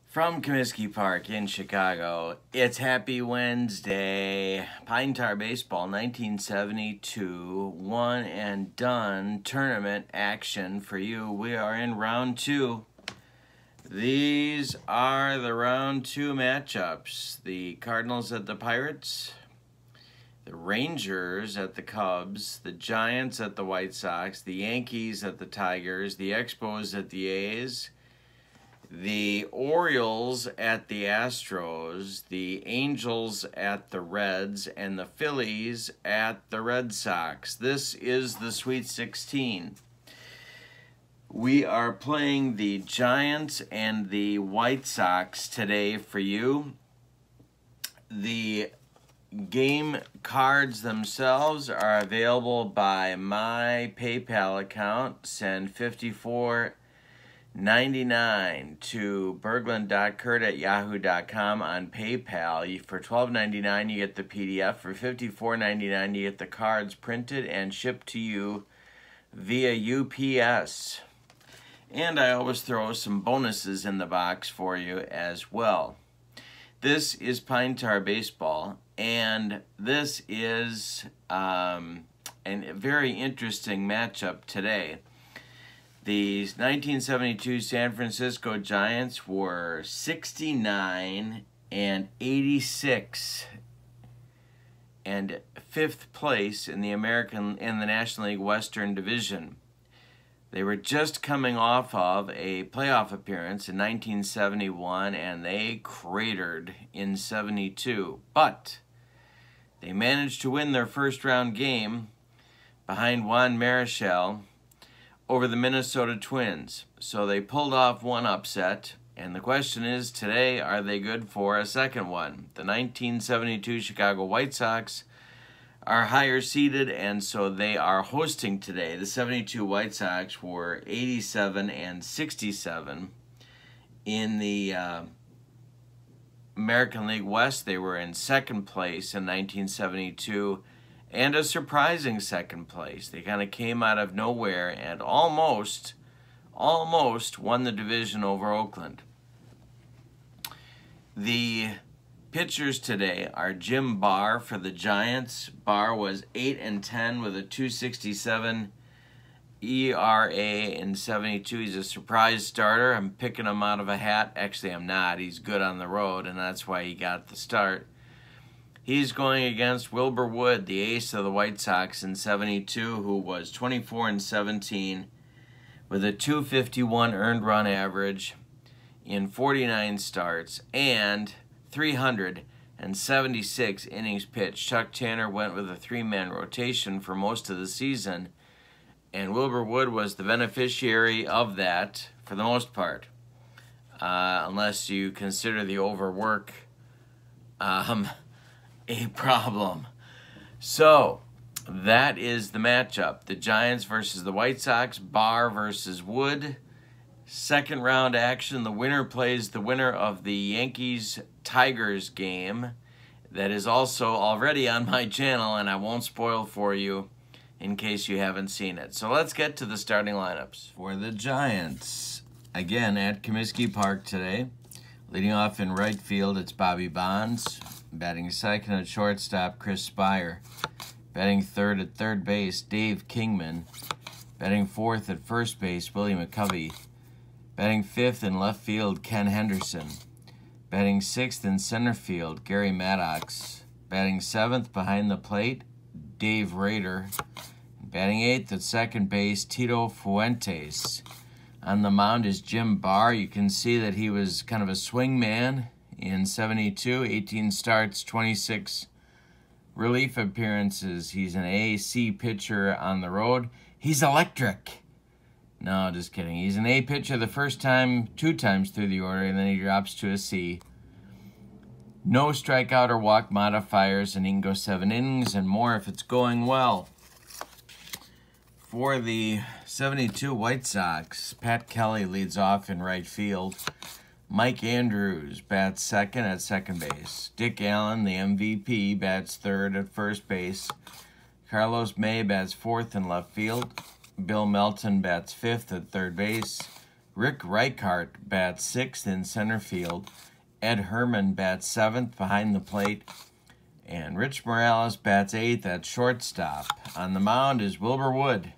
From Comiskey Park in Chicago, it's Happy Wednesday. Pine Tar Baseball 1972 one and done tournament action for you. We are in round two. These are the round two matchups. The Cardinals at the Pirates, the Rangers at the Cubs, the Giants at the White Sox, the Yankees at the Tigers, the Expos at the A's, the Orioles at the Astros, the Angels at the Reds, and the Phillies at the Red Sox. This is the Sweet 16. We are playing the Giants and the White Sox today for you. The game cards themselves are available by my PayPal account. Send $54.99 to berglund.kurt@yahoo.com on PayPal. For $12.99 you get the PDF. For $54.99 you get the cards printed and shipped to you via UPS. And I always throw some bonuses in the box for you as well. This is Pine Tar Baseball, and this is a very interesting matchup today. The 1972 San Francisco Giants were 69 and 86 and 5th place in the National League Western Division. They were just coming off of a playoff appearance in 1971, and they cratered in 72. But they managed to win their first round game behind Juan Marichal over the Minnesota Twins. So they pulled off one upset, and the question is today, are they good for a second one? The 1972 Chicago White Sox are higher seeded, and so they are hosting today. The 72 White Sox were 87 and 67. In the American League West, they were in second place in 1972, and a surprising second place. They kind of came out of nowhere and almost won the division over Oakland. The pitchers today are Jim Barr for the Giants. Barr was 8-10 with a .267 ERA in 72. He's a surprise starter. I'm picking him out of a hat. Actually, I'm not. He's good on the road, and that's why he got the start. He's going against Wilbur Wood, the ace of the White Sox in 72, who was 24-17 with a .251 earned run average in 49 starts and 376 innings pitched. Chuck Tanner went with a three-man rotation for most of the season, and Wilbur Wood was the beneficiary of that for the most part, unless you consider the overwork a problem. So that is the matchup. The Giants versus the White Sox, Barr versus Wood. Second round action. The winner plays the winner of the Yankees-Tigers game that is also already on my channel, and I won't spoil for you in case you haven't seen it. So let's get to the starting lineups. For the Giants, again at Comiskey Park today, leading off in right field, it's Bobby Bonds. Batting second at shortstop, Chris Spire. Batting third at third base, Dave Kingman. Batting fourth at first base, Willie McCovey. Batting fifth in left field, Ken Henderson. Batting sixth in center field, Gary Maddox. Batting seventh behind the plate, Dave Rader. Batting eighth at second base, Tito Fuentes. On the mound is Jim Barr. You can see that he was kind of a swing man in 72, 18 starts, 26 relief appearances. He's an A-C pitcher on the road. He's electric. No, just kidding. He's an A pitcher the first time, 2 times through the order, and then he drops to a C. No strikeout or walk modifiers, and he can go 7 innings and more if it's going well. For the 72 White Sox, Pat Kelly leads off in right field. Mike Andrews bats second at second base. Dick Allen, the MVP, bats third at first base. Carlos May bats fourth in left field. Bill Melton bats fifth at third base. Rick Reichart bats 6th in center field. Ed Herman bats 7th behind the plate. And Rich Morales bats 8th at shortstop. On the mound is Wilbur Wood.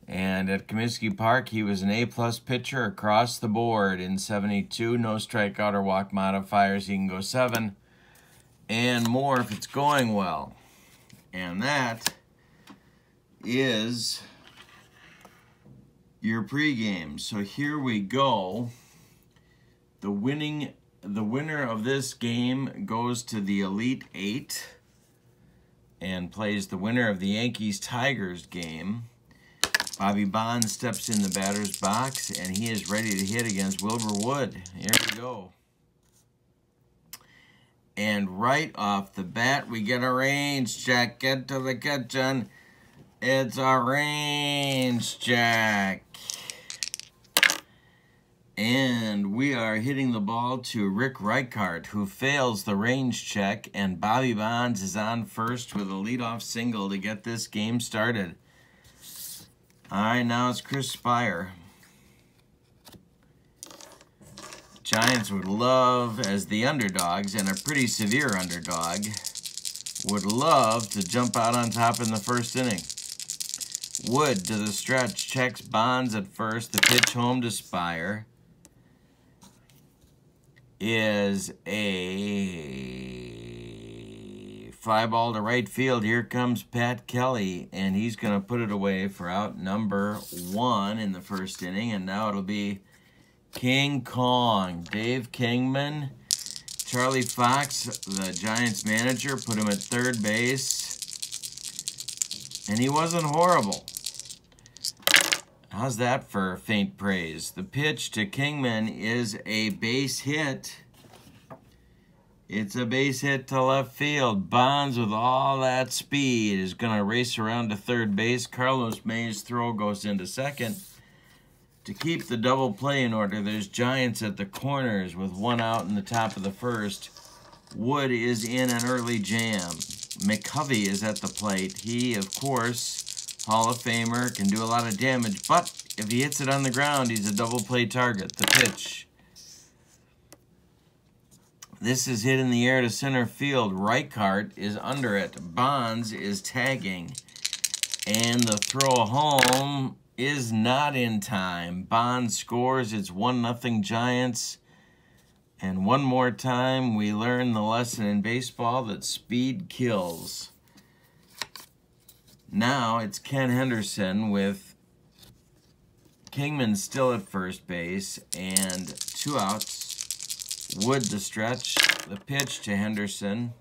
And at Comiskey Park, he was an A-plus pitcher across the board in 72. No strikeout or walk modifiers. He can go 7 and more if it's going well. And that is your pregame. So here we go. The winner of this game goes to the Elite Eight and plays the winner of the Yankees-Tigers game. Bobby Bonds steps in the batter's box, and he is ready to hit against Wilbur Wood. Here we go. And right off the bat, we get a range check. Get to the kitchen. It's a range check. And we are hitting the ball to Rick Reichart, who fails the range check, and Bobby Bonds is on first with a leadoff single to get this game started. All right, now it's Chris Spire. Giants would love, as the underdogs, and a pretty severe underdog, would love to jump out on top in the first inning. Wood to the stretch, checks Bonds at first. The pitch home to Spire is a fly ball to right field. Here comes Pat Kelly, and he's going to put it away for out number 1 in the first inning. And now it'll be King Kong. Dave Kingman, Charlie Fox, the Giants manager, put him at third base, and he wasn't horrible. How's that for faint praise? The pitch to Kingman is a base hit. It's a base hit to left field. Bonds, with all that speed, is going to race around to third base. Carlos May's throw goes into second. To keep the double play in order, there's Giants at the corners with 1 out in the top of the first. Wood is in an early jam. McCovey is at the plate. He, of course, Hall of Famer, can do a lot of damage, but if he hits it on the ground, he's a double play target. The pitch. This is hit in the air to center field. Reichart is under it. Bonds is tagging. And the throw home is not in time. Bonds scores. It's 1-0 Giants. And one more time, we learn the lesson in baseball that speed kills. Now it's Ken Henderson with Kingman still at first base and 2 outs. Wood to stretch, the pitch to Henderson,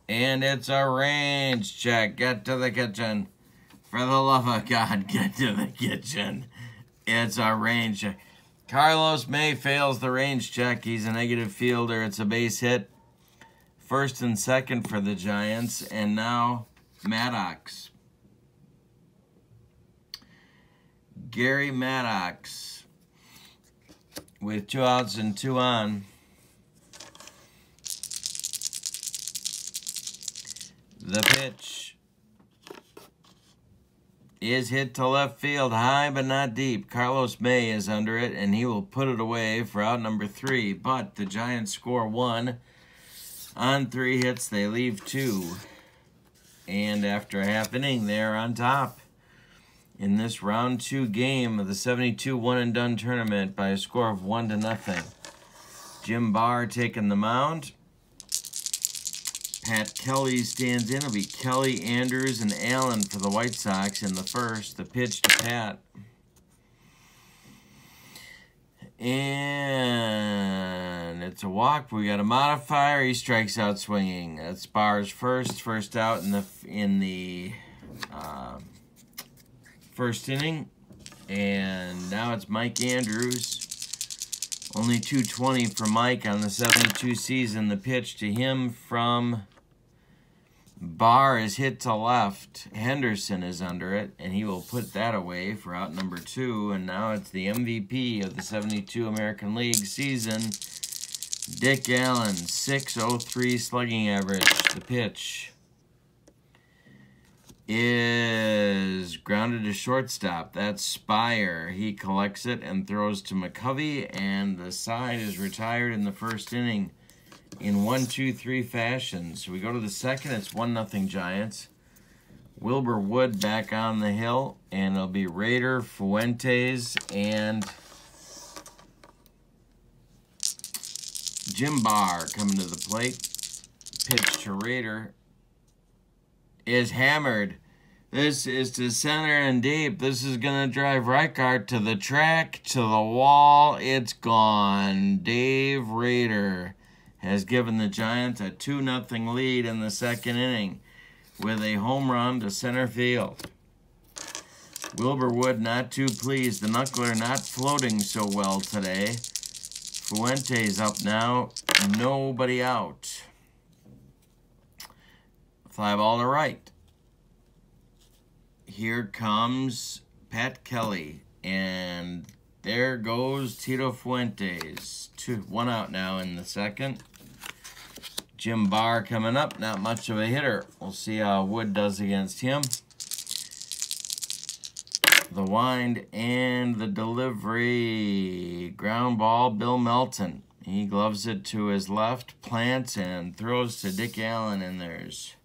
and it's a range check. Get to the kitchen. For the love of God, get to the kitchen. It's a range check. Carlos May fails the range check. He's a negative fielder. It's a base hit. First and second for the Giants, and now Maddox. Gary Maddox with 2 outs and 2 on. The pitch is hit to left field, high but not deep. Carlos May is under it, and he will put it away for out number 3. But the Giants score 1. On 3 hits, they leave 2. And after a half inning, they're on top in this round 2 game of the 72 one-and-done tournament by a score of 1-0. Jim Barr taking the mound. Pat Kelly stands in. It'll be Kelly, Andrews, and Allen for the White Sox in the first. The pitch to Pat. And it's a walk. We got a modifier. He strikes out swinging. That's Barr's first out in the first inning. And now it's Mike Andrews. Only 220 for Mike on the 72 season. The pitch to him from Barr is hit to left. Henderson is under it, and he will put that away for out number 2. And now it's the MVP of the 72 American League season, Dick Allen, .603 slugging average. The pitch is grounded to shortstop. That's Spire. He collects it and throws to McCovey, and the side is retired in the first inning in 1-2-3 fashion. So we go to the second. It's 1-0 Giants. Wilbur Wood back on the hill, and it'll be Raider, Fuentes, and Jim Barr coming to the plate. Pitch to Raider is hammered. This is to center and deep. This is going to drive Reichart to the track, to the wall. It's gone. Dave Raider has given the Giants a 2-0 lead in the second inning with a home run to center field. Wilbur Wood not too pleased. The knuckler not floating so well today. Fuentes up now. Nobody out. Fly ball to right. Here comes Pat Kelly, and there goes Tito Fuentes. 1 out now in the second. Jim Barr coming up, not much of a hitter. We'll see how Wood does against him. The wind and the delivery. Ground ball, Bill Melton. He gloves it to his left, plants, and throws to Dick Allen, and there's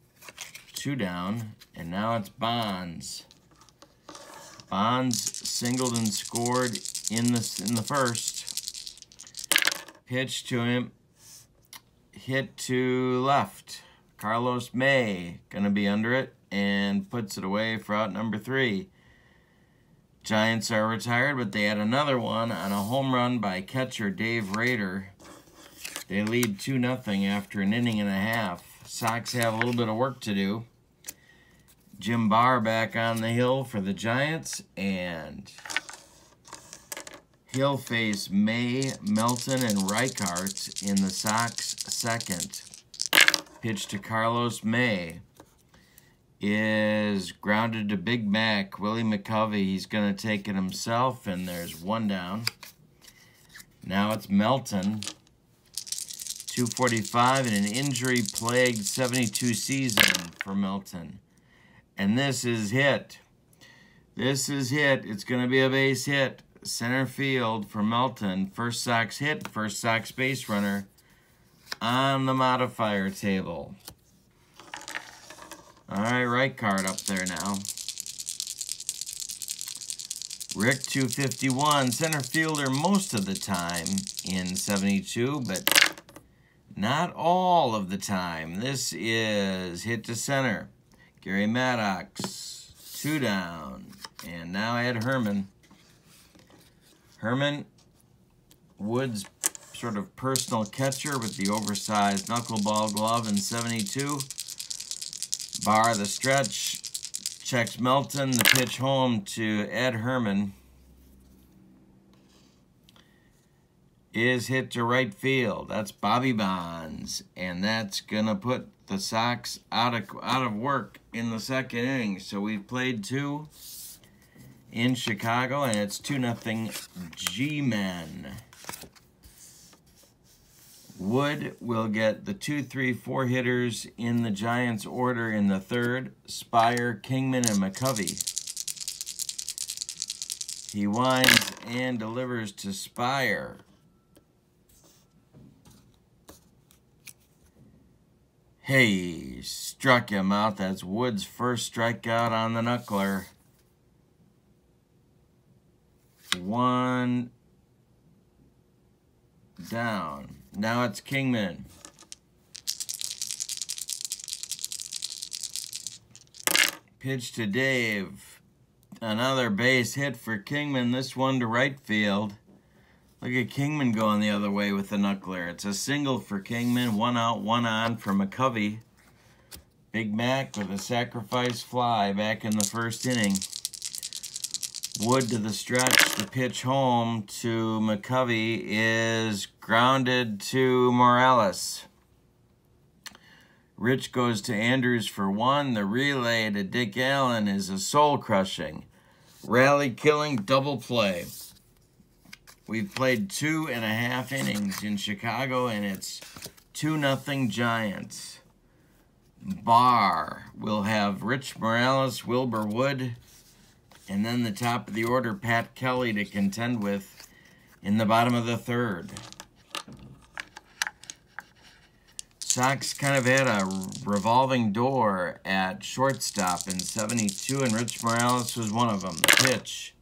2 down. And now it's Bonds. Bonds singled and scored in the first. Pitch to him. Hit to left. Carlos May going to be under it and puts it away for out number 3. Giants are retired, but they had another one on a home run by catcher Dave Raider. They lead 2-0 after an inning and a half. Sox have a little bit of work to do. Jim Barr back on the hill for the Giants, and he'll face May, Melton, and Reichart in the Sox second. Pitch to Carlos May is grounded to Big Mac. Willie McCovey, he's going to take it himself, and there's 1 down. Now it's Melton. 245 in an injury-plagued 72 season for Melton. And this is hit. This is hit. It's going to be a base hit. Center field for Melton. First Sox hit, first Sox base runner on the modifier table. All right, right card up there now. Rick 251, center fielder most of the time in 72, but not all of the time. This is hit to center. Gary Maddox, 2 down. And now Ed Herman. Herman, Wood's sort of personal catcher with the oversized knuckleball glove in 72. Barr the stretch, checks Melton, the pitch home to Ed Herman. Is hit to right field. That's Bobby Bonds, and that's gonna put the Sox out of work in the second inning. So we've played 2 in Chicago, and it's 2-0 G-Men. Wood will get the 2, 3, 4 hitters in the Giants' order in the third. Spire, Kingman, and McCovey. He winds and delivers to Spire. Hey, struck him out. That's Wood's first strikeout on the knuckler. 1 down. Now it's Kingman. Pitch to Dave. Another base hit for Kingman. This one to right field. Look at Kingman going the other way with the knuckler. It's a single for Kingman. 1 out, 1 on for McCovey. Big Mac with a sacrifice fly back in the first inning. Wood to the stretch. The pitch home to McCovey is grounded to Morales. Rich goes to Andrews for 1. The relay to Dick Allen is a soul-crushing, rally-killing double play. We've played 2.5 innings in Chicago, and it's 2-0 Giants. Barr will have Rich Morales, Wilbur Wood, and then the top of the order, Pat Kelly, to contend with in the bottom of the third. Sox kind of had a revolving door at shortstop in 72, and Rich Morales was one of them. The pitch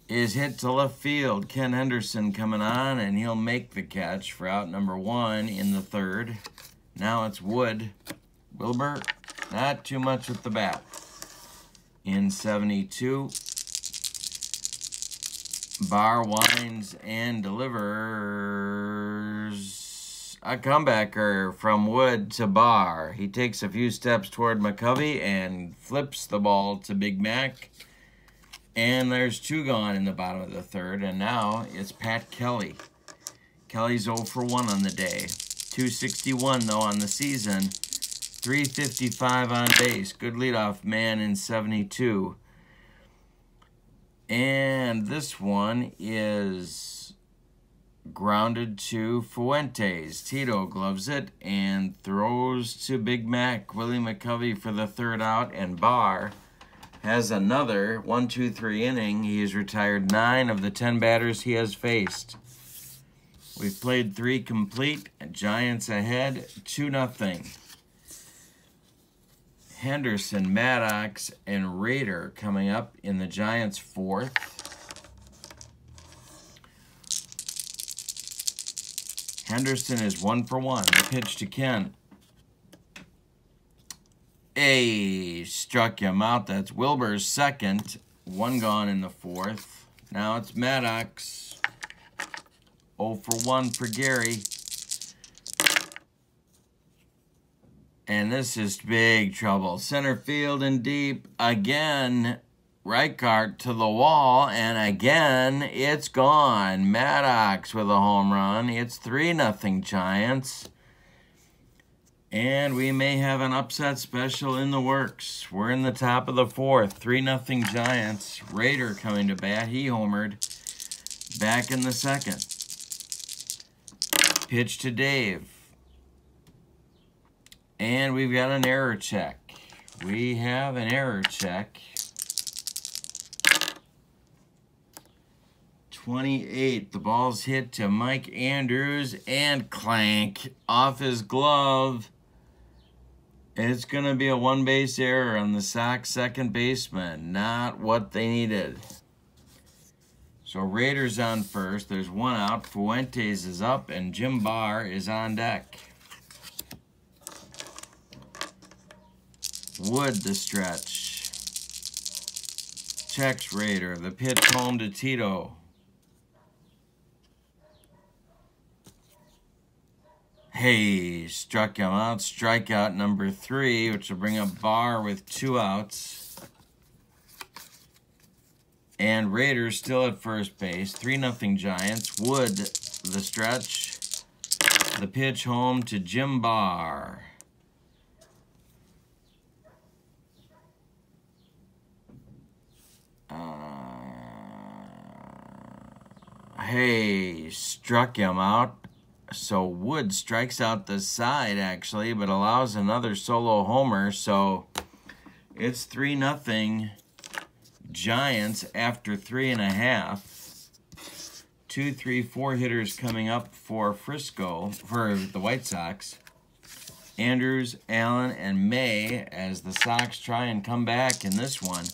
is hit to left field. Ken Henderson coming on, and he'll make the catch for out number 1 in the third. Now it's Wood. Wilbur, not too much with the bat. In 72, Barr winds and delivers a comebacker from Wood to Barr. He takes a few steps toward McCovey and flips the ball to Big Mac. And there's 2 gone in the bottom of the third, and now it's Pat Kelly. Kelly's 0 for 1 on the day. 261 though on the season. 355 on base. Good leadoff man in 72. And this one is grounded to Fuentes. Tito gloves it and throws to Big Mac. Willie McCovey for the third out, and Barr has another 1-2-3 inning. He has retired 9 of the 10 batters he has faced. We've played 3 complete. Giants ahead 2-0. Henderson, Maddox, and Rader coming up in the Giants' fourth. Henderson is 1 for 1. The pitch to Kent. Struck him out. That's Wilbur's second. 1 gone in the fourth. Now it's Maddox. 0 for 1 for Gary. And this is big trouble. Center field and deep. Again, Reichart to the wall. And again, it's gone. Maddox with a home run. It's 3-0 Giants. And we may have an upset special in the works. We're in the top of the fourth. 3-0 Giants. Rader coming to bat. He homered back in the second. Pitch to Dave. And we've got an error check. We have an error check. 28. The ball's hit to Mike Andrews and clank off his glove. It's going to be a 1-base error on the Sox second baseman. Not what they needed. So Rader's on first. There's 1 out. Fuentes is up, and Jim Barr is on deck. Wood the stretch. Checks Rader. The pitch home to Tito. Struck him out. Strikeout number 3, which will bring up Barr with 2 outs. And Raiders still at first base. 3-0 Giants. Wood the stretch. The pitch home to Jim Barr. Struck him out. So Wood strikes out the side, actually, but allows another solo homer. So it's 3-0 Giants after 3.5. 2, 3, 4 hitters coming up for Frisco, for the White Sox. Andrews, Allen, and May as the Sox try and come back in this one.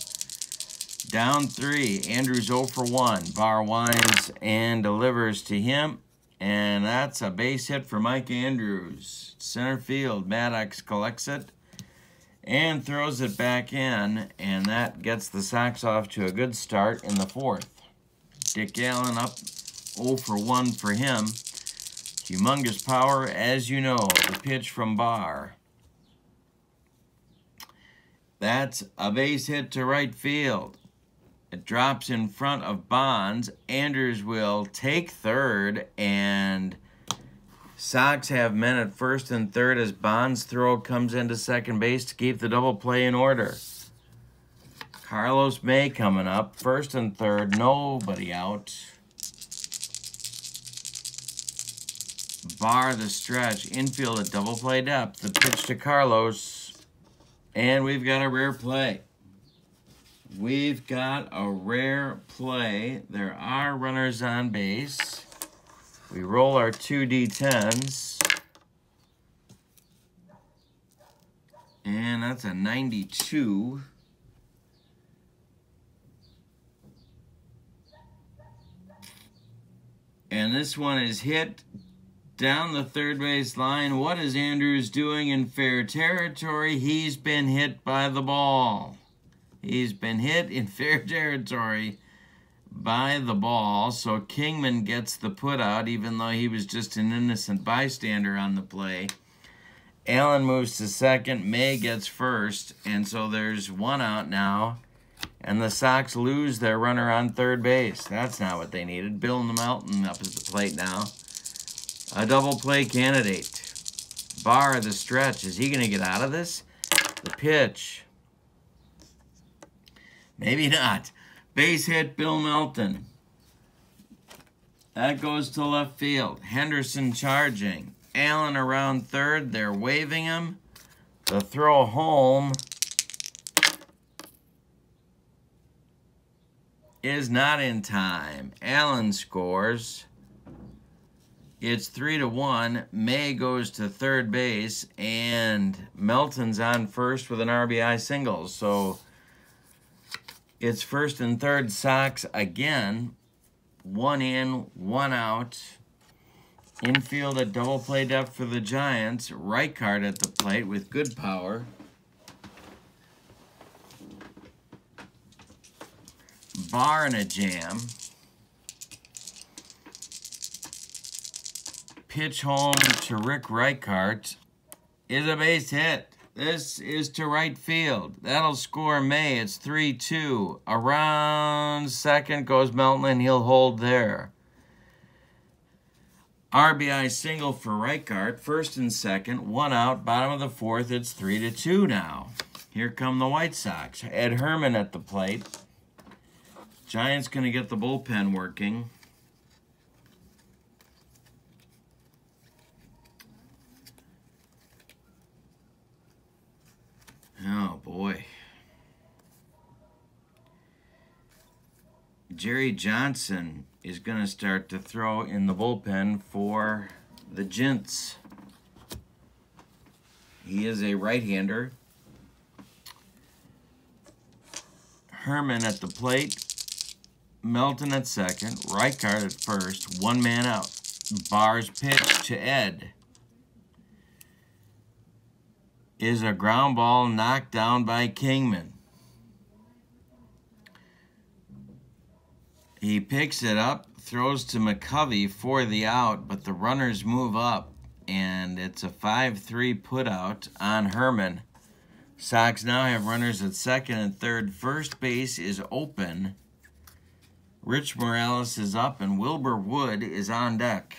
Down 3. Andrews 0 for 1. Barr winds and delivers to him. And that's a base hit for Mike Andrews. Center field. Maddox collects it and throws it back in. And that gets the Sox off to a good start in the fourth. Dick Allen up 0 for 1 for him. Humongous power, as you know. The pitch from Barr. That's a base hit to right field. It drops in front of Bonds. Andrews will take third, and Sox have men at first and third as Bonds' throw comes into second base to keep the double play in order. Carlos May coming up, first and third, nobody out. Barr the stretch. Infield at double play depth. The pitch to Carlos. And we've got a rare play. We've got a rare play. There are runners on base. We roll our 2d10s. And that's a 92. And this one is hit down the third base line. What is Andrews doing in fair territory? He's been hit by the ball. He's been hit in fair territory by the ball. So Kingman gets the put out, even though he was just an innocent bystander on the play. Allen moves to second. May gets first. And so there's one out now. And the Sox lose their runner on third base. That's not what they needed. Bill Melton up at the plate now. A double play candidate. Barr the stretch. Is he going to get out of this? The pitch. Maybe not. Base hit, Bill Melton. That goes to left field. Henderson charging. Allen around third. They're waving him. The throw home is not in time. Allen scores. It's 3-1. May goes to third base, and Melton's on first with an RBI single. So it's first and third Sox again. One in, one out. Infield at double play depth for the Giants. Reichard at the plate with good power. Barr in a jam. Pitch home to Rick Reichard is a base hit. This is to right field. That'll score May. It's 3-2. Around second goes Melton, and he'll hold there. RBI single for Reichard. First and second. One out. Bottom of the fourth. It's 3-2 now. Here come the White Sox. Ed Herman at the plate. Giants going to get the bullpen working. Oh, boy. Jerry Johnson is going to start to throw in the bullpen for the Gents. He is a right-hander. Herman at the plate. Melton at second. Reichard at first. One man out. Barr's pitch to Ed is a ground ball knocked down by Kingman. He picks it up, throws to McCovey for the out, but the runners move up, and it's a 5-3 putout on Herman. Sox now have runners at second and third. First base is open. Rich Morales is up, and Wilbur Wood is on deck.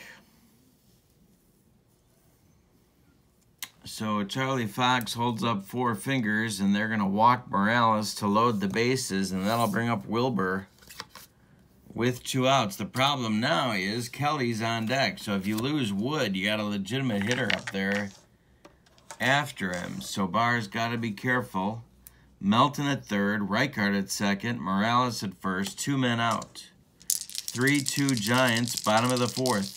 So Charlie Fox holds up 4 fingers, and they're going to walk Morales to load the bases, and that'll bring up Wilbur with 2 outs. The problem now is Kelly's on deck. So if you lose Wood, you got a legitimate hitter up there after him. So Barr's got to be careful. Melton at third, Reichard at second, Morales at first, 2 men out. 3-2 Giants, bottom of the fourth.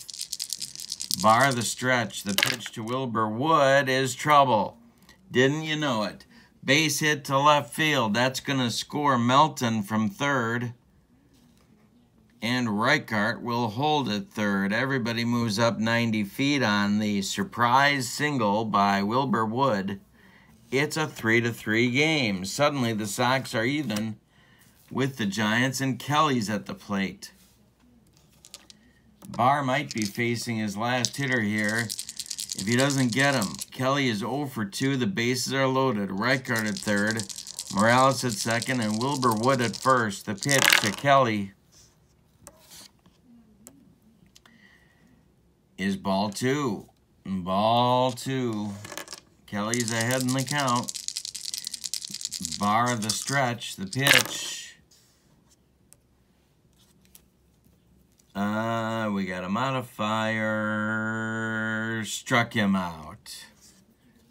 Barr the stretch. The pitch to Wilbur Wood is trouble. Didn't you know it? Base hit to left field. That's going to score Melton from third. And Reichard will hold at third. Everybody moves up 90 feet on the surprise single by Wilbur Wood. It's a 3-3 game. Suddenly the Sox are even with the Giants, and Kelly's at the plate. Barr might be facing his last hitter here if he doesn't get him. Kelly is 0 for 2. The bases are loaded. Reichard at third, Morales at second, and Wilbur Wood at first. The pitch to Kelly is ball 2. Ball 2. Kelly's ahead in the count. Barr the stretch. The pitch. We got a modifier. Struck him out.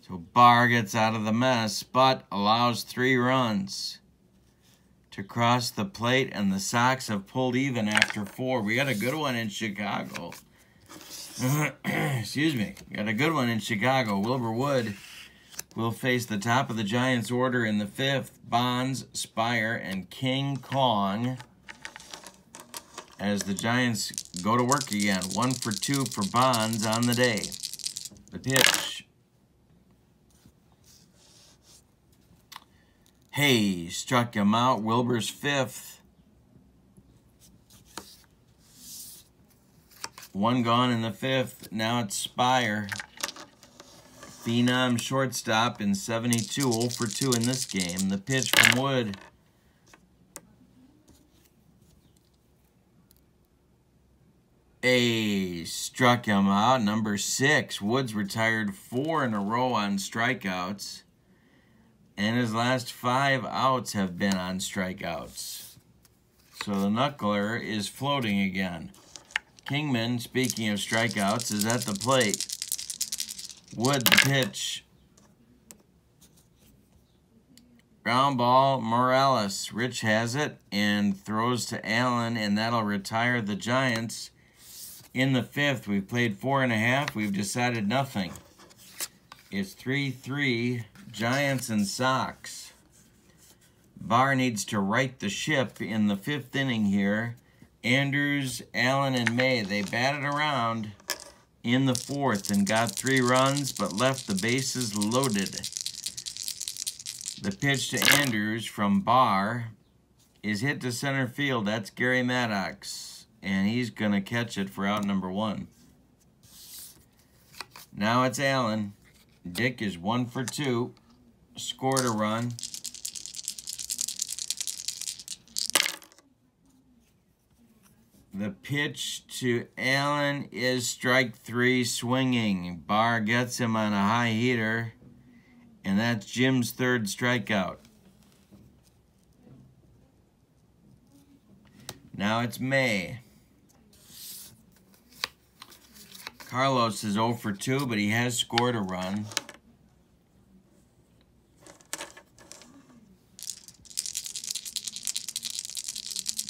So Barr gets out of the mess, but allows 3 runs to cross the plate, and the Sox have pulled even after 4. We got a good one in Chicago. Excuse me. Got a good one in Chicago. Wilbur Wood will face the top of the Giants order in the 5th. Bonds, Spire, and King Kong as the Giants go to work again. 1 for 2 for Bonds on the day. The pitch. Hey, struck him out. Wilbur's 5th. 1 gone in the 5th. Now it's Spire. Phenom shortstop in 72. 0 for 2 in this game. The pitch from Wood. Hey, struck him out. Number 6. Woods retired 4 in a row on strikeouts. And his last 5 outs have been on strikeouts. So the knuckler is floating again. Kingman, speaking of strikeouts, is at the plate. Wood, the pitch. Ground ball, Morales. Rich has it and throws to Allen, and that'll retire the Giants in the 5th. We've played 4.5. We've decided nothing. It's 3-3. Giants and Sox. Barr needs to right the ship in the 5th inning here. Andrews, Allen, and May, they batted around in the 4th and got 3 runs, but left the bases loaded. The pitch to Andrews from Barr is hit to center field. That's Gary Maddox, and he's going to catch it for out number 1. Now it's Allen. Dick is 1 for 2. Scored a run. The pitch to Allen is strike 3, swinging. Barr gets him on a high heater, and that's Jim's 3rd strikeout. Now it's May. Carlos is 0 for 2, but he has scored a run.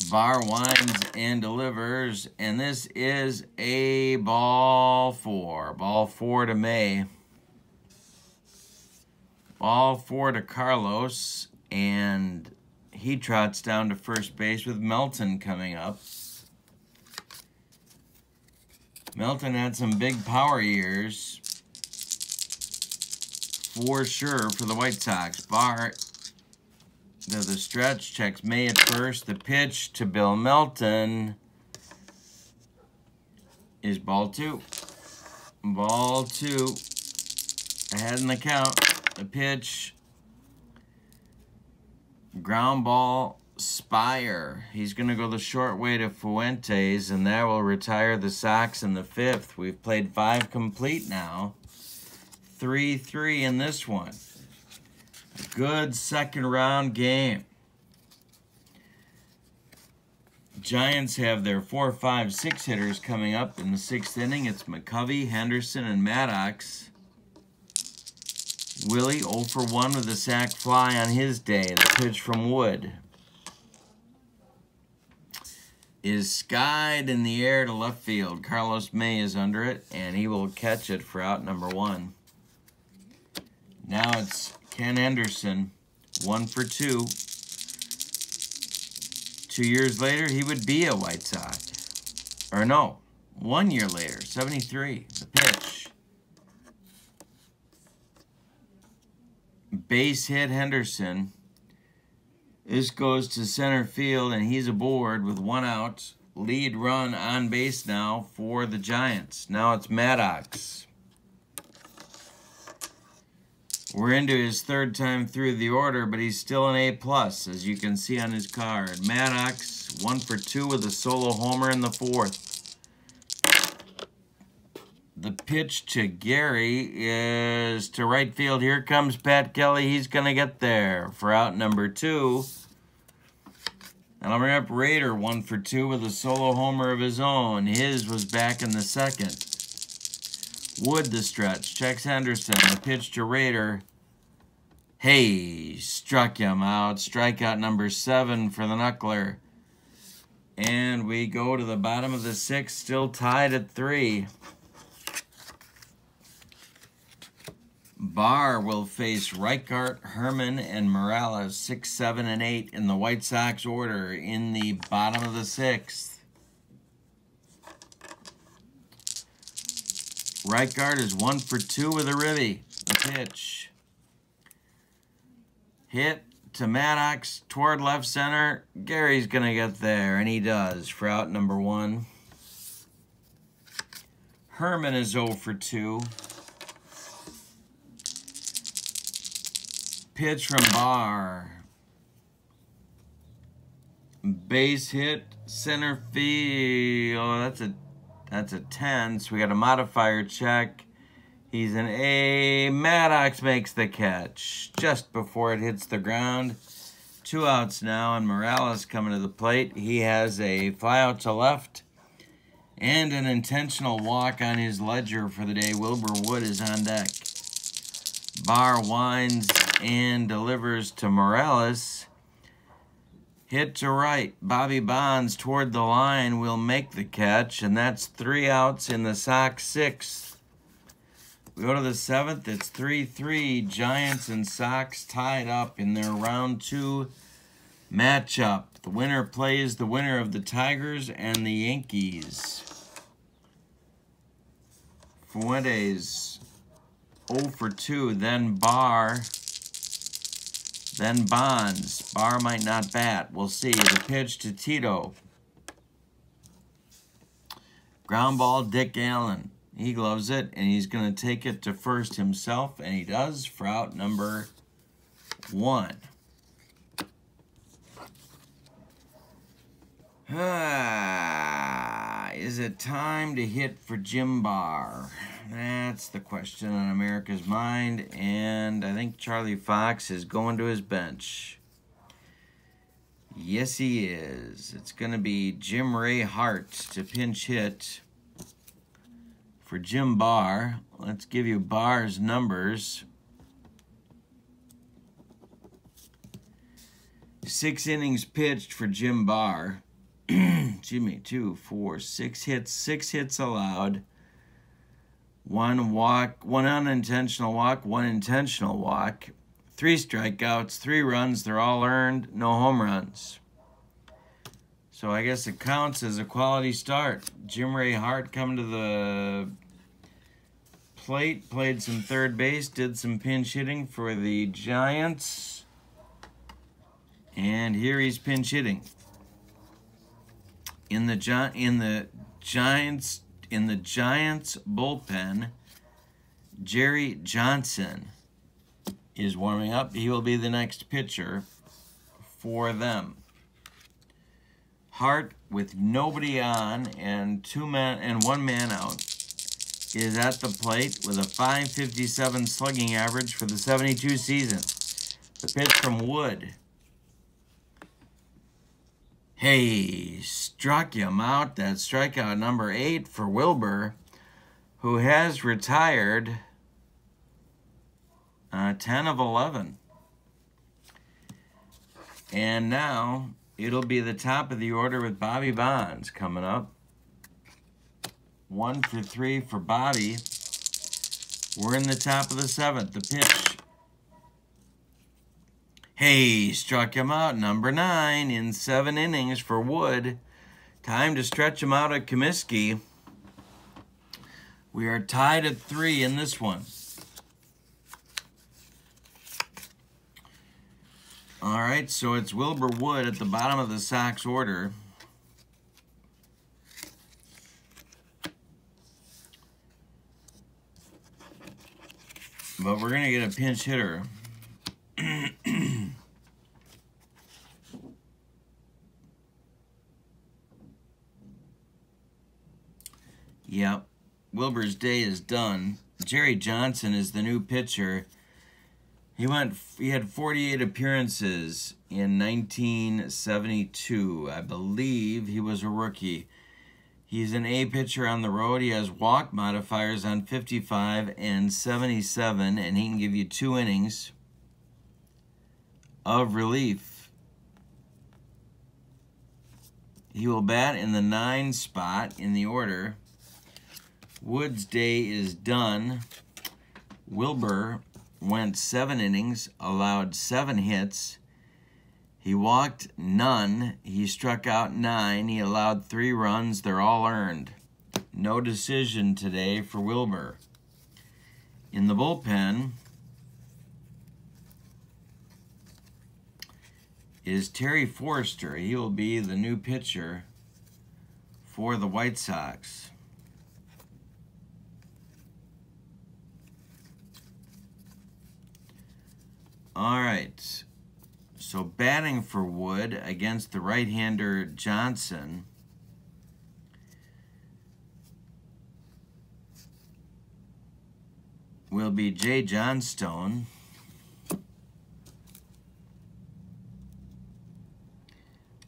Barr winds and delivers, and this is a ball 4. Ball 4 to May. Ball 4 to Carlos, and he trots down to first base with Melton coming up. Melton had some big power years, for sure, for the White Sox. Barr does the stretch, checks May at first. The pitch to Bill Melton is ball 2. Ball 2. Ahead in the count. The pitch. Ground ball, Spire. He's going to go the short way to Fuentes, and that will retire the Sox in the 5th. We've played 5 complete now. 3-3 in this one. Good second round game. Giants have their 4, 5, 6 hitters coming up in the 6th inning. It's McCovey, Henderson, and Maddox. Willie 0 for 1 with a sac fly on his day. The pitch from Wood is skied in the air to left field. Carlos May is under it, and he will catch it for out number 1. Now it's Ken Henderson, 1 for 2. 2 years later, he would be a White Sox. Or no, 1 year later, 73. The pitch. Base hit Henderson. This goes to center field, and he's aboard with 1 out. Lead run on base now for the Giants. Now it's Maddox. We're into his 3rd time through the order, but he's still an A+, as you can see on his card. Maddox, 1 for 2 with a solo homer in the 4th. The pitch to Gary is to right field. Here comes Pat Kelly. He's going to get there for out number 2. That'll bring up Rader, 1 for 2 with a solo homer of his own. His was back in the second. Wood the stretch. Checks Henderson. The pitch to Rader. Hey, struck him out. Strikeout number 7 for the Knuckler. And we go to the bottom of the 6th, still tied at 3. Barr will face Reichart, Herman, and Morales, 6, 7, and 8 in the White Sox order in the bottom of the 6th. Reichart is 1 for 2 with a ribby. The pitch. Hit to Maddox toward left center. Gary's going to get there, and he does for out number 1. Herman is 0 for 2. Pitch from Barr. Base hit, center field. Oh, that's a 10. So we got a modifier check. He's an A. Maddox makes the catch just before it hits the ground. 2 outs now, and Morales coming to the plate. He has a fly out to left and an intentional walk on his ledger for the day. Wilbur Wood is on deck. Barr winds and delivers to Morales. Hit to right. Bobby Bonds toward the line will make the catch, and that's 3 outs in the Sox 6th. We go to the 7th. It's 3-3. Giants and Sox tied up in their round 2 matchup. The winner plays the winner of the Tigers and the Yankees. Fuentes 0 for 2. Then Barr. Then Bonds. Barr might not bat. We'll see. The pitch to Tito. Ground ball, Dick Allen. He gloves it, and he's going to take it to first himself, and he does for out number 1. Is it time to hit for Jim Barr? That's the question on America's mind, and I think Charlie Fox is going to his bench. Yes, he is. It's going to be Jim Ray Hart to pinch hit for Jim Barr. Let's give you Barr's numbers. 6 innings pitched for Jim Barr. Excuse me, 2, 4, 6 hits, 6 hits allowed. 1 walk, 1 unintentional walk, 1 intentional walk. 3 strikeouts, 3 runs, they're all earned, no home runs. So I guess it counts as a quality start. Jim Ray Hart coming to the plate, played some third base, did some pinch hitting for the Giants. And here he's pinch hitting. In the Giants bullpen, Jerry Johnson is warming up. He will be the next pitcher for them. Hart, with nobody on and 1 man out, is at the plate with a .557 slugging average for the 72 season. The pitch from Wood. Hey, struck him out. That's strikeout number 8 for Wilbur, who has retired 10 of 11. And now it'll be the top of the order with Bobby Bonds coming up. 1 for 3 for Bobby. We're in the top of the 7th. The pitch. Hey, struck him out, number 9 in 7 innings for Wood. Time to stretch him out at Comiskey. We are tied at 3 in this one. All right, so it's Wilbur Wood at the bottom of the Sox order. But we're going to get a pinch hitter. Yep, Wilbur's day is done. Jerry Johnson is the new pitcher. He had 48 appearances in 1972. I believe he was a rookie. He's an A pitcher on the road. He has walk modifiers on 55 and 77, and he can give you 2 innings of relief. He will bat in the 9 spot in the order. Wood's day is done. Wilbur went 7 innings, allowed 7 hits. He walked none. He struck out 9. He allowed 3 runs. They're all earned. No decision today for Wilbur. In the bullpen is Terry Forster. He will be the new pitcher for the White Sox. All right. So batting for Wood against the right-hander Johnson will be Jay Johnstone.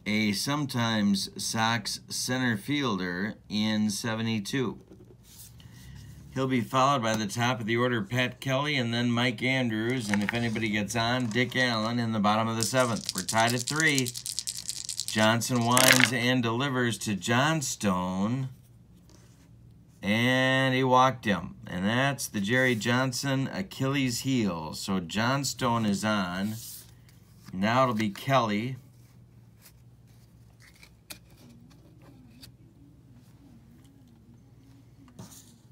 A sometimes Sox center fielder in 72. He'll be followed by the top of the order, Pat Kelly, and then Mike Andrews. And if anybody gets on, Dick Allen in the bottom of the 7th. We're tied at 3. Johnson winds and delivers to Johnstone. And he walked him. And that's the Jerry Johnson Achilles heel. So Johnstone is on. Now it'll be Kelly.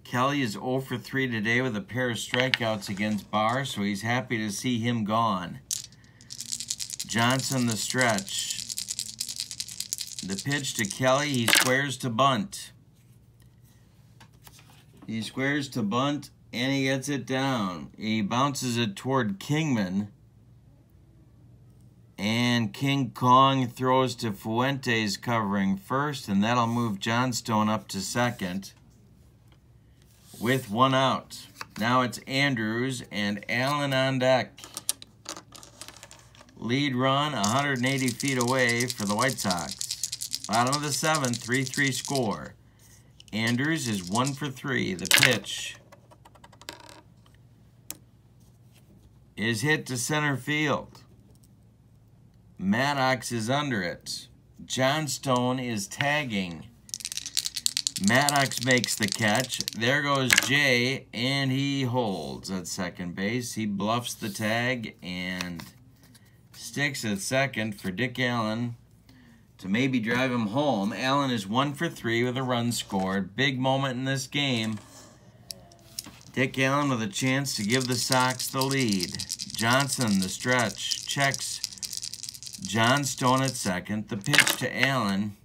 Kelly is 0 for 3 today with a pair of strikeouts against Barr, so he's happy to see him gone. Johnson the stretch. The pitch to Kelly, he squares to bunt. He squares to bunt, and he gets it down. He bounces it toward Kingman. And King Kong throws to Fuentes covering first, and that'll move Johnstone up to second. With 1 out. Now it's Andrews and Allen on deck. Lead run 180 feet away for the White Sox. Bottom of the 7th, 3-3 score. Andrews is 1 for 3. The pitch is hit to center field. Maddox is under it. Johnstone is tagging. Maddox makes the catch. There goes Jay, and he holds at second base. He bluffs the tag and sticks at second for Dick Allen to maybe drive him home. Allen is 1 for 3 with a run scored. Big moment in this game. Dick Allen with a chance to give the Sox the lead. Johnson, the stretch, checks Johnstone at second. The pitch to Allen.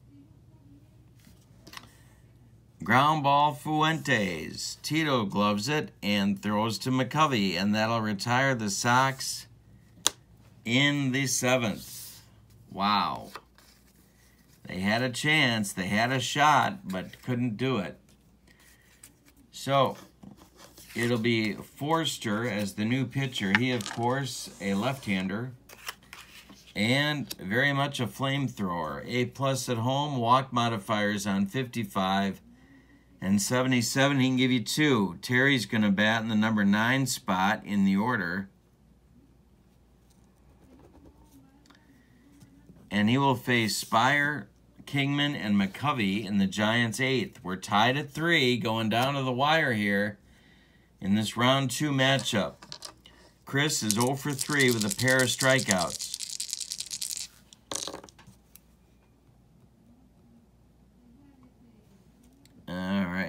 Ground ball, Fuentes. Tito gloves it and throws to McCovey, and that'll retire the Sox in the 7th. Wow. They had a chance, they had a shot, but couldn't do it. So, it'll be Forster as the new pitcher. He, of course, a left-hander and very much a flamethrower. A+ at home, walk modifiers on 55 and 77. He can give you 2. Terry's going to bat in the number 9 spot in the order. And he will face Spire, Kingman, and McCovey in the Giants' 8th. We're tied at 3, going down to the wire here in this round 2 matchup. Chris is 0 for 3 with a pair of strikeouts.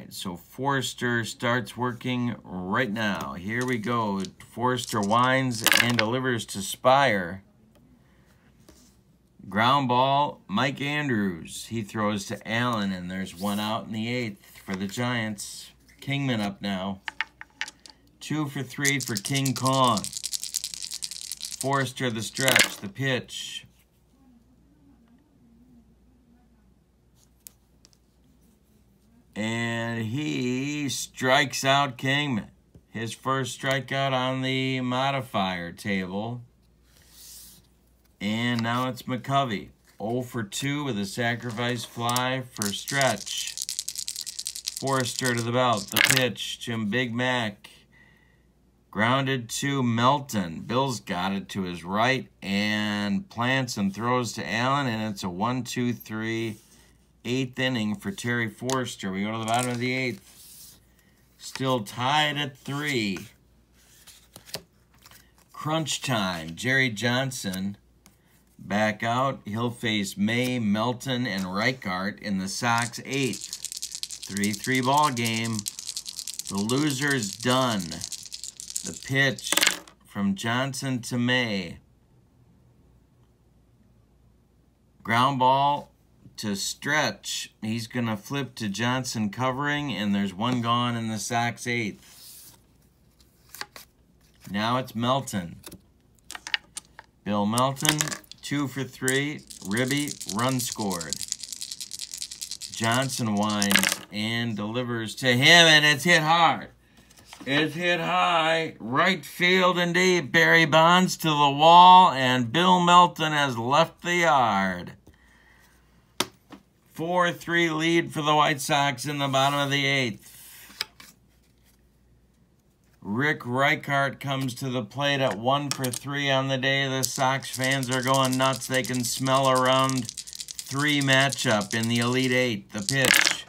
So Forster starts working right now. Here we go. Forster winds and delivers to Spire. Ground ball, Mike Andrews. He throws to Allen, and there's 1 out in the 8th for the Giants. Kingman up now. 2 for 3 for King Kong. Forster the stretch, the pitch. And he strikes out Kingman. his first strikeout on the modifier table. And now it's McCovey. 0 for 2 with a sacrifice fly for Stretch. Forrester to the belt. The pitch to Big Mac. Grounded to Melton. Bill's got it to his right and plants and throws to Allen, and it's a 1-2-3 eighth inning for Terry Forrester. We go to the bottom of the eighth. Still tied at 3. Crunch time. Jerry Johnson back out. He'll face May, Melton, and Reichart in the Sox 8th. 3-3 ball game. The loser's done. The pitch from Johnson to May. Ground ball to Stretch. He's going to flip to Johnson covering, and there's one gone in the Sox 8th. Now it's Melton. Bill Melton, 2 for 3. Ribby, run scored. Johnson winds and delivers to him, and it's hit hard. It's hit high, right field and deep. Barry Bonds to the wall, and Bill Melton has left the yard. 4-3 lead for the White Sox in the bottom of the 8th. Rick Reichart comes to the plate at 1 for 3 on the day. The Sox fans are going nuts. They can smell a round 3 matchup in the Elite 8. The pitch.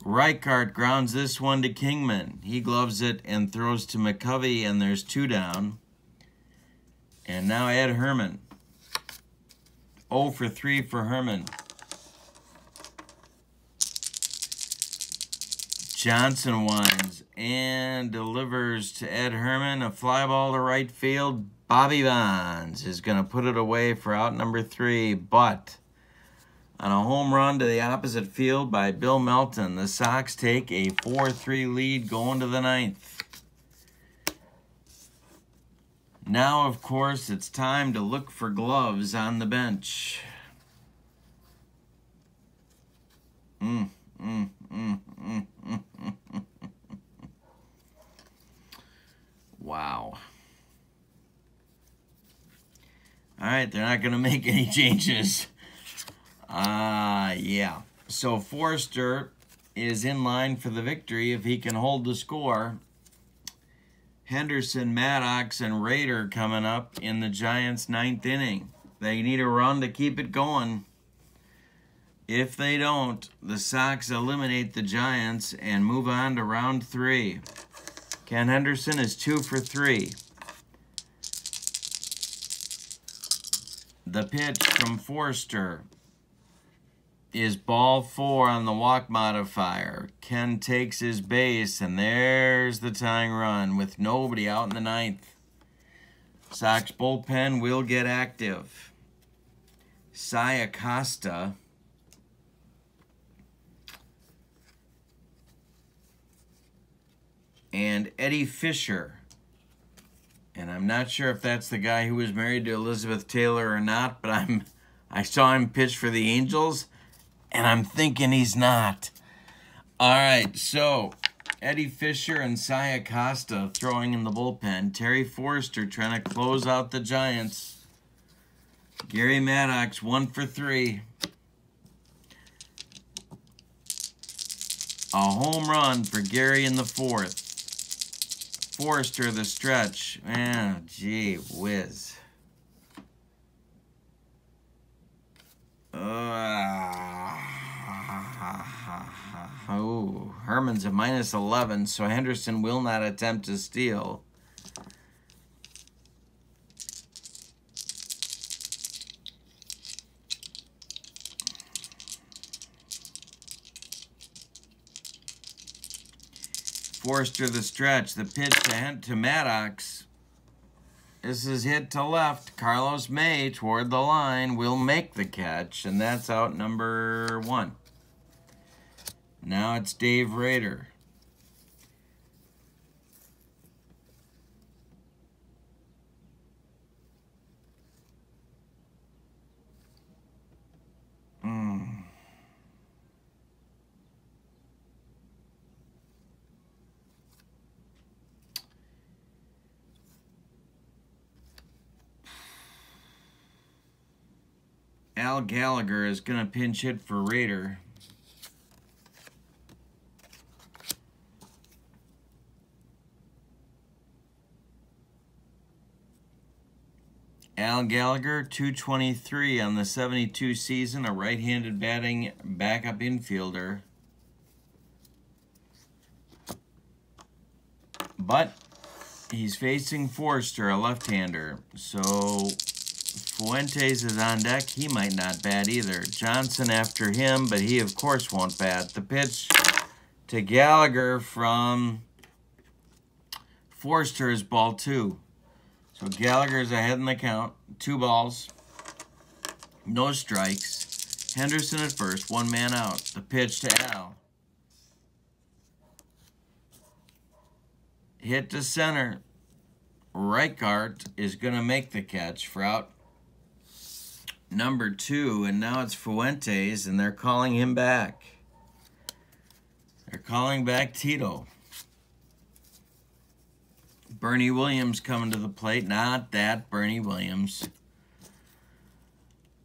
Reichart grounds this one to Kingman. He gloves it and throws to McCovey, and there's 2 down. And now Ed Herman. 0 for 3 for Herman. Johnson winds and delivers to Ed Herman. A fly ball to right field. Bobby Bonds is going to put it away for out number 3, but on a home run to the opposite field by Bill Melton, the Sox take a 4-3 lead going to the 9th. Now, of course, it's time to look for gloves on the bench. Wow. All right, they're not going to make any changes. Yeah. So Forrester is in line for the victory if he can hold the score. Henderson, Maddox, and Rader coming up in the Giants' 9th inning. They need a run to keep it going. If they don't, the Sox eliminate the Giants and move on to round 3. Ken Henderson is 2 for 3. The pitch from Forrester is ball 4 on the walk modifier. Ken takes his base, and there's the tying run with nobody out in the 9th. Sox bullpen will get active. Cy Acosta and Eddie Fisher. And I'm not sure if that's the guy who was married to Elizabeth Taylor or not, but I saw him pitch for the Angels, and I'm thinking he's not. All right, so Eddie Fisher and Cy Acosta throwing in the bullpen. Terry Forrester trying to close out the Giants. Gary Maddox 1 for 3. A home run for Gary in the 4th. Forrester the stretch. Oh, gee whiz. Oh, Herman's a -11, so Henderson will not attempt to steal. Forrester the stretch. The pitch to Maddox. This is hit to left. Carlos May toward the line will make the catch, and that's out number 1. Now it's Dave Rader. Al Gallagher is going to pinch hit for Raider. Al Gallagher, 223 on the 72 season, a right-handed batting backup infielder. But he's facing Forster, a left-hander. So Fuentes is on deck. He might not bat either. Johnson after him, but he, of course, won't bat. The pitch to Gallagher from Forster is ball 2. So Gallagher's ahead in the count. 2 balls. No strikes. Henderson at first. 1 man out. The pitch to Al. Hit to center. Reichart is going to make the catch for out number 2. And now it's Fuentes, and they're calling him back. They're calling back Tito. Bernie Williams coming to the plate. Not that Bernie Williams.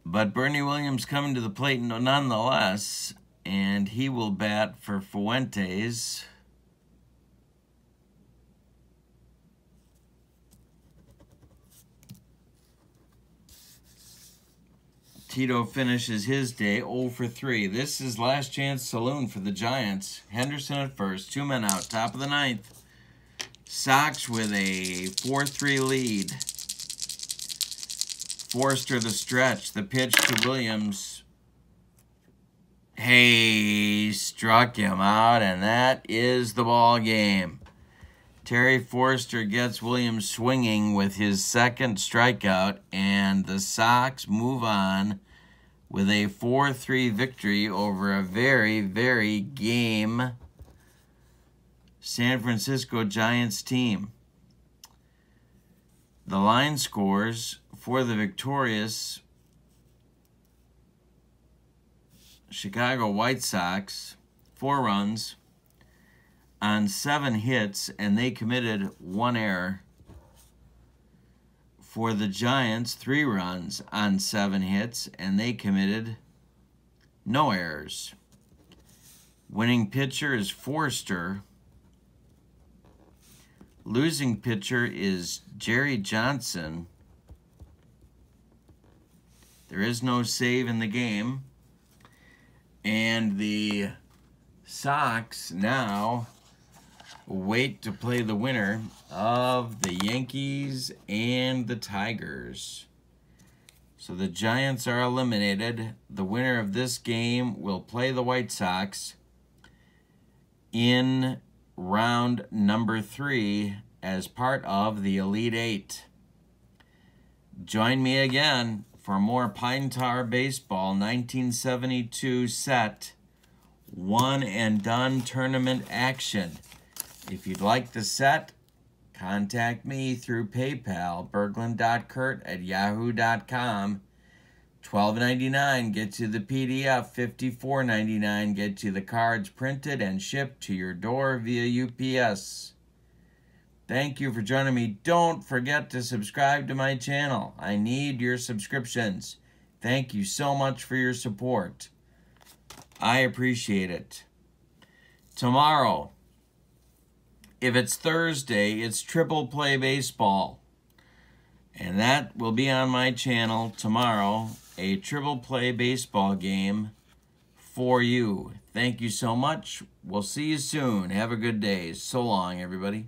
But Bernie Williams coming to the plate nonetheless. And he will bat for Fuentes. Tito finishes his day 0 for 3. This is last chance saloon for the Giants. Henderson at first. 2 men out. Top of the 9th. Sox with a 4-3 lead. Forster the stretch. The pitch to Williams. Hey, struck him out, and that is the ball game. Terry Forster gets Williams swinging with his 2nd strikeout, and the Sox move on with a 4-3 victory over a very, very game San Francisco Giants team. The line scores for the victorious Chicago White Sox, 4 runs on 7 hits, and they committed 1 error. For the Giants, 3 runs on 7 hits, and they committed no errors. Winning pitcher is Forster. Losing pitcher is Jerry Johnson. There is no save in the game. And the Sox now wait to play the winner of the Yankees and the Tigers. So the Giants are eliminated. The winner of this game will play the White Sox in round number 3 as part of the Elite 8. Join me again for more Pine Tar Baseball 1972 set 1 and done tournament action. If you'd like the set, contact me through PayPal, berglund.kurt@yahoo.com. $12.99 gets you the PDF, $54.99 gets you the cards printed and shipped to your door via UPS. Thank you for joining me. Don't forget to subscribe to my channel. I need your subscriptions. Thank you so much for your support. I appreciate it. Tomorrow, if it's Thursday, it's Triple Play Baseball. And that will be on my channel tomorrow. A Triple Play Baseball game for you. Thank you so much. We'll see you soon. Have a good day. So long, everybody.